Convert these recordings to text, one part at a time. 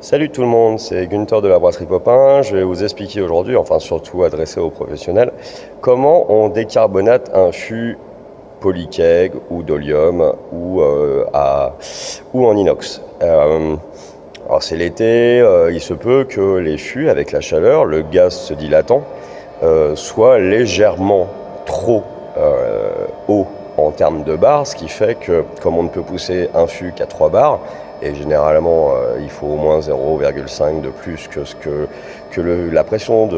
Salut tout le monde, c'est Gunther de la brasserie Popin. Je vais vous expliquer aujourd'hui, enfin surtout adressé aux professionnels, comment on décarbonate un fût polykeg ou d'olium ou en inox. Alors c'est l'été, il se peut que les fûts, avec la chaleur, le gaz se dilatant, soient légèrement trop haut en termes de bars, ce qui fait que comme on ne peut pousser un fût qu'à 3 bars, et généralement il faut au moins 0,5 de plus que la pression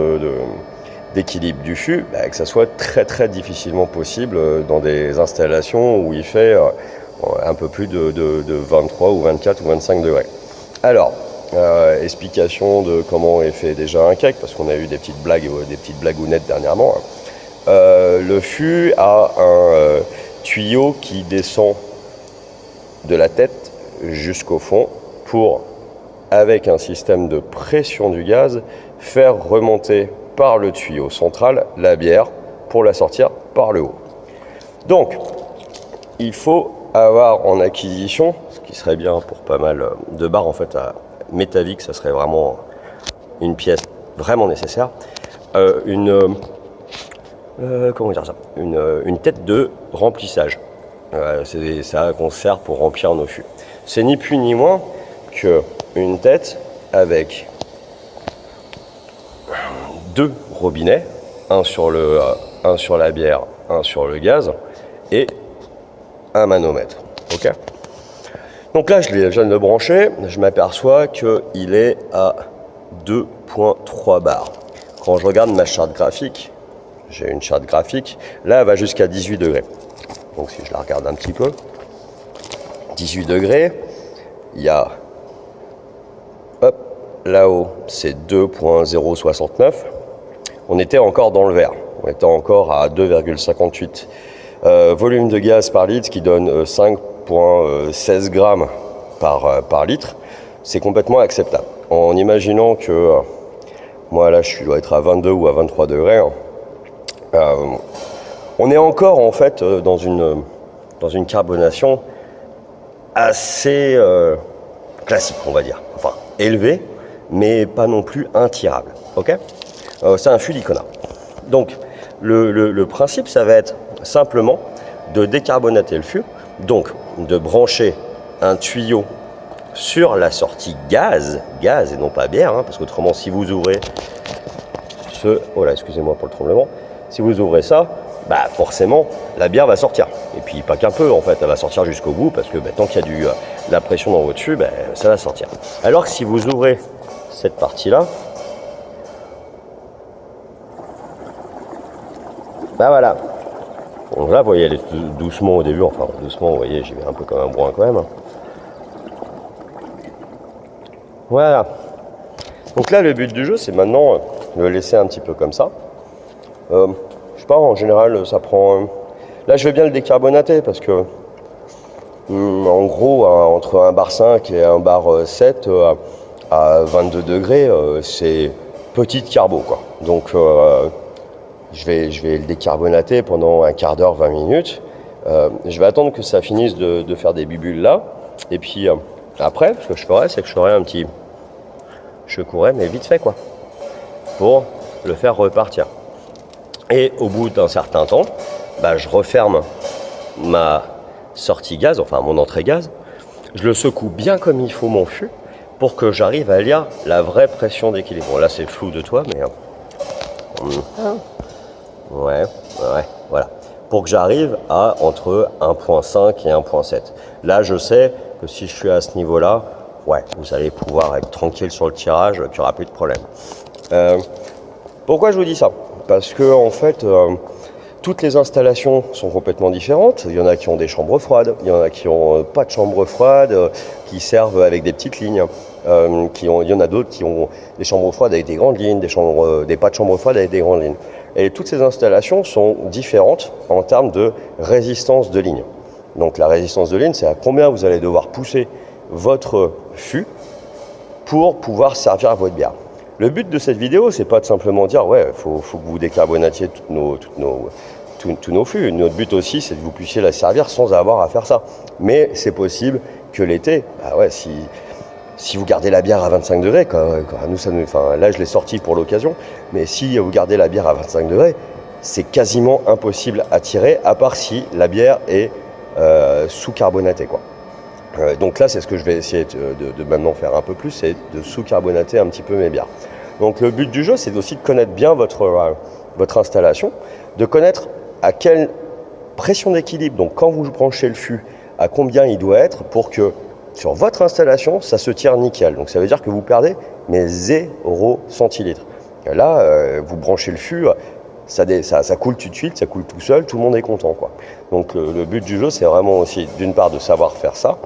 d'équilibre du fût, que ça soit très très difficilement possible dans des installations où il fait un peu plus de 23 ou 24 ou 25 degrés. Alors, explication de comment est fait déjà un cake, parce qu'on a eu des petites blagues, des petites blagounettes dernièrement. Le fût a un tuyau qui descend de la tête jusqu'au fond pour, avec un système de pression du gaz, faire remonter par le tuyau central la bière pour la sortir par le haut. Donc, il faut avoir en acquisition, ce qui serait bien pour pas mal de bars en fait à Métavic, ça serait vraiment une pièce vraiment nécessaire, une tête de remplissage. C'est ça qu'on sert pour remplir nos fûts. C'est ni plus ni moins qu'une tête avec deux robinets, un sur la bière, un sur le gaz, et un manomètre. Ok. Donc là, je viens de le brancher, je m'aperçois qu'il est à 2,3 bars. Quand je regarde ma charte graphique, j'ai une charte graphique, là elle va jusqu'à 18 degrés. Donc si je la regarde un petit peu, 18 degrés, il y a, hop, là-haut c'est 2,069. On était encore dans le vert, on était encore à 2,58. Volume de gaz par litre qui donne 5,16 grammes par litre, c'est complètement acceptable. En imaginant que moi là je dois être à 22 ou à 23 degrés, on est encore en fait dans une carbonation assez classique, on va dire. Enfin, élevée, mais pas non plus intirable. Ok. C'est un fût d'Icona. Donc, le principe, ça va être simplement de décarbonater le fût, donc de brancher un tuyau sur la sortie gaz et non pas bière, parce qu'autrement, si vous ouvrez oh là, excusez-moi pour le tremblement, si vous ouvrez ça, forcément, la bière va sortir. Et puis, pas qu'un peu, en fait, elle va sortir jusqu'au bout, parce que tant qu'il y a de la pression dans votre fût, ça va sortir. Alors que si vous ouvrez cette partie-là, voilà. Donc là, vous voyez, elle est doucement au début, enfin, doucement, vous voyez, j'y vais un peu comme un bourrin quand même. Voilà. Donc là, le but du jeu, c'est maintenant de le laisser un petit peu comme ça. Je sais pas, en général, ça prend... Là, je vais bien le décarbonater parce que, en gros, entre un bar 5 et un bar 7 à 22 degrés, c'est petite carbo, quoi. Donc, je vais le décarbonater pendant un quart d'heure, 20 minutes. Je vais attendre que ça finisse de faire des bulles là. Et puis, après, ce que je ferai, c'est que je ferai un petit... Je courrais, mais vite fait, quoi, pour le faire repartir. Et au bout d'un certain temps, je referme ma sortie gaz, enfin mon entrée gaz. Je le secoue bien comme il faut mon fût pour que j'arrive à lire la vraie pression d'équilibre. Bon, là, c'est flou de toi, mais... Ouais, voilà. Pour que j'arrive à entre 1,5 et 1,7. Là, je sais que si je suis à ce niveau-là, vous allez pouvoir être tranquille sur le tirage, qu'il n'y aura plus de problème. Pourquoi je vous dis ça? Parce que en fait, toutes les installations sont complètement différentes. Il y en a qui ont des chambres froides, il y en a qui n'ont pas de chambres froides, qui servent avec des petites lignes. Il y en a d'autres qui ont des chambres froides avec des grandes lignes, des pas de chambres froides avec des grandes lignes. Et toutes ces installations sont différentes en termes de résistance de ligne. Donc la résistance de ligne, c'est à combien vous allez devoir pousser votre fût pour pouvoir servir à votre bière. Le but de cette vidéo, c'est pas de simplement dire faut que vous décarbonatiez tous nos fûts. Notre but aussi, c'est que vous puissiez la servir sans avoir à faire ça. Mais c'est possible que l'été, si si vous gardez la bière à 25 degrés, là je l'ai sorti pour l'occasion, mais si vous gardez la bière à 25 degrés, c'est quasiment impossible à tirer, à part si la bière est sous-carbonatée, quoi. Donc là, c'est ce que je vais essayer de maintenant faire un peu plus, c'est de sous-carbonater un petit peu mes bières. Donc le but du jeu, c'est aussi de connaître bien votre installation, de connaître à quelle pression d'équilibre, donc quand vous branchez le fût, à combien il doit être pour que sur votre installation, ça se tire nickel. Donc ça veut dire que vous perdez mais 0 centilitres. Et là, vous branchez le fût, ça coule tout de suite, ça coule tout seul, tout le monde est content, quoi. Donc le but du jeu, c'est vraiment aussi d'une part de savoir faire ça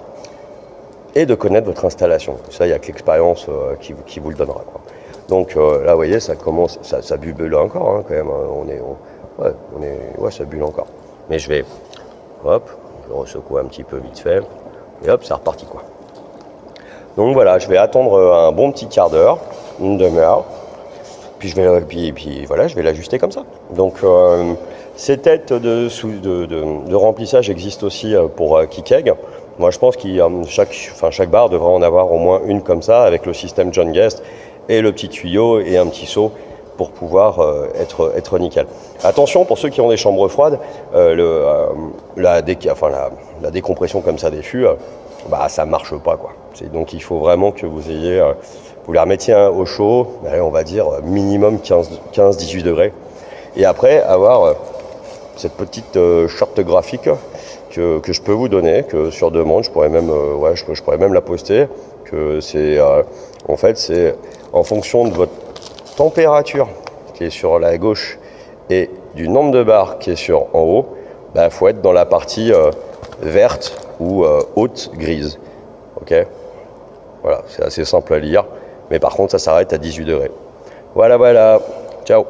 et de connaître votre installation. Ça, il n'y a que l'expérience qui vous le donnera, quoi. Donc là, vous voyez, ça commence, ça bulle encore, hein, quand même. Ça bulle encore. Mais je vais, hop, je ressecouer un petit peu vite fait, et hop, c'est reparti, quoi. Donc voilà, je vais attendre un bon petit quart d'heure, une demi-heure, puis je vais l'ajuster comme ça. Donc ces têtes de remplissage existent aussi pour Kikeg. Moi, je pense que chaque bar devrait en avoir au moins une comme ça, avec le système John Guest et le petit tuyau et un petit seau pour pouvoir être nickel. Attention, pour ceux qui ont des chambres froides, la décompression comme ça des fûts, ça marche pas, quoi. Donc il faut vraiment que vous les remettiez au chaud, allez, on va dire minimum 15-18 degrés. Et après, avoir cette petite charte graphique que je peux vous donner, que sur demande, je pourrais même la poster, que c'est en fait c'est en fonction de votre température qui est sur la gauche et du nombre de barres qui est en haut, faut être dans la partie verte ou haute grise. Ok, voilà, c'est assez simple à lire, mais par contre ça s'arrête à 18 degrés. Voilà, ciao.